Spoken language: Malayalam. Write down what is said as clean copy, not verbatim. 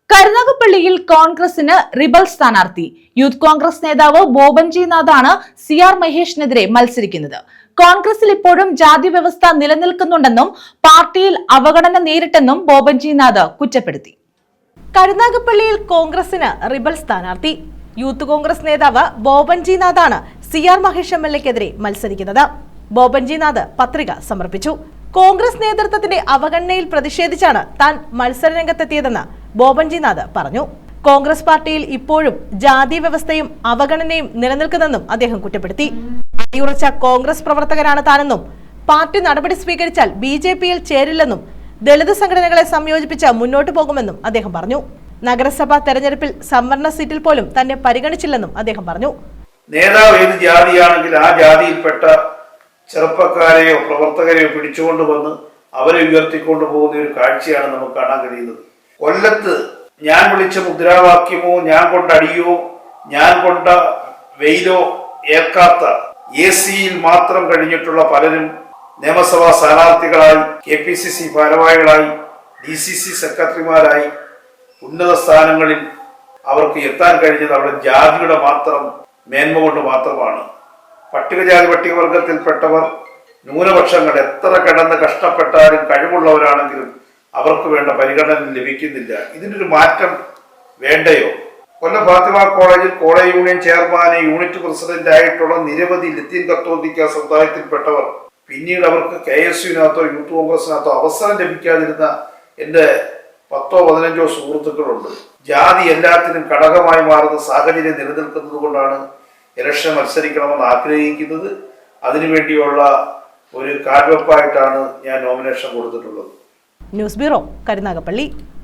കരുനാഗപ്പള്ളിയിൽ കോൺഗ്രസിന് റിബൽ സ്ഥാനാർത്ഥി. യൂത്ത് കോൺഗ്രസ് നേതാവ് ബോബൻജി നാഥാണ് CR മഹേഷിനെതിരെ മത്സരിക്കുന്നത്. കോൺഗ്രസിൽ ഇപ്പോഴും ജാതി വ്യവസ്ഥ നിലനിൽക്കുന്നുണ്ടെന്നും പാർട്ടിയിൽ അവഗണന നേരിട്ടെന്നും ബോബൻജി നാഥ് കുറ്റപ്പെടുത്തി. കരുനാഗപ്പള്ളിയിൽ കോൺഗ്രസിന് റിബൽ സ്ഥാനാർത്ഥി. യൂത്ത് കോൺഗ്രസ് നേതാവ് ബോബൻജി നാഥാണ് CR മഹേഷ് MLAക്കെതിരെ മത്സരിക്കുന്നത്. ബോബൻജി നാഥ് പത്രിക സമർപ്പിച്ചു. കോൺഗ്രസ് നേതൃത്വത്തിന്റെ അവഗണനയിൽ പ്രതിഷേധിച്ചാണ് താൻ മത്സരരംഗത്തെത്തിയതെന്ന് ബോബൻജി നാഥ് പറഞ്ഞു. കോൺഗ്രസ് പാർട്ടിയിൽ ഇപ്പോഴും ജാതി വ്യവസ്ഥയും അവഗണനയും നിലനിൽക്കുന്നെന്നും അദ്ദേഹം കുറ്റപ്പെടുത്തി. അടിയുറച്ച കോൺഗ്രസ് പ്രവർത്തകനാണ് താനെന്നും പാർട്ടി നടപടി സ്വീകരിച്ചാൽ BJPയിൽ ചേരില്ലെന്നും ദളിത് സംഘടനകളെ സംയോജിപ്പിച്ച് മുന്നോട്ടു പോകുമെന്നും അദ്ദേഹം പറഞ്ഞു. നഗരസഭാ തെരഞ്ഞെടുപ്പിൽ സംവരണ സീറ്റിൽ പോലും തന്നെ പരിഗണിച്ചില്ലെന്നും അദ്ദേഹം പറഞ്ഞു. നേതാവ് ഏത് ജാതിയാണെങ്കിൽ ആ ജാതിയിൽപ്പെട്ട ചെറുപ്പക്കാരെയോ പ്രവർത്തകരെയോ പിടിച്ചുകൊണ്ടുവന്ന് അവരെ ഉയർത്തിക്കൊണ്ടു പോകുന്ന ഒരു കാഴ്ചയാണ് നമുക്ക് കാണാൻ കഴിയുന്നത്. കൊല്ലത്ത് ഞാൻ വിളിച്ച മുദ്രാവാക്യമോ ഞാൻ കൊണ്ട അടിയോ ഞാൻ കൊണ്ട വെയിലോ ഏൽക്കാത്ത AC-യിൽ മാത്രം കഴിഞ്ഞിട്ടുള്ള പലരും നിയമസഭാ സ്ഥാനാർത്ഥികളായി, KPCC ഭാരവാഹികളായി, DCC സെക്രട്ടറിമാരായി ഉന്നത സ്ഥാനങ്ങളിൽ അവർക്ക് എത്താൻ കഴിഞ്ഞത് അവിടെ ജാതിയുടെ മാത്രം മേന്മ കൊണ്ട് മാത്രമാണ്. പട്ടികജാതി പട്ടികവർഗത്തിൽപ്പെട്ടവർ, ന്യൂനപക്ഷങ്ങൾ എത്ര കിടന്ന് കഷ്ടപ്പെട്ടാലും കഴിവുള്ളവരാണെങ്കിലും അവർക്ക് വേണ്ട പരിഗണന ലഭിക്കുന്നില്ല. ഇതിനൊരു മാറ്റം വേണ്ടയോ? കൊല്ലം ഫാത്തിമ കോളേജിൽ കോളേജ് യൂണിയൻ ചെയർമാനെ യൂണിറ്റ് പ്രസിഡന്റ് ആയിട്ടുള്ള നിരവധി ലത്തീൻ കത്തോലിക്ക സമുദായത്തിൽപ്പെട്ടവർ പിന്നീട് അവർക്ക് KSUവിനകത്തോ യൂത്ത് കോൺഗ്രസിനകത്തോ അവസരം ലഭിക്കാതിരുന്ന എൻ്റെ 10-15 സുഹൃത്തുക്കളുണ്ട്. ജാതി എല്ലാത്തിനും ഘടകമായി മാറുന്ന സാഹചര്യം നിലനിൽക്കുന്നത് കൊണ്ടാണ് ഇലക്ഷൻ മത്സരിക്കണമെന്ന് ആഗ്രഹിക്കുന്നത്. അതിനുവേണ്ടിയുള്ള ഒരു കാൽവെപ്പായിട്ടാണ് ഞാൻ നോമിനേഷൻ കൊടുത്തിട്ടുള്ളത്. News bureau, Karunagappally.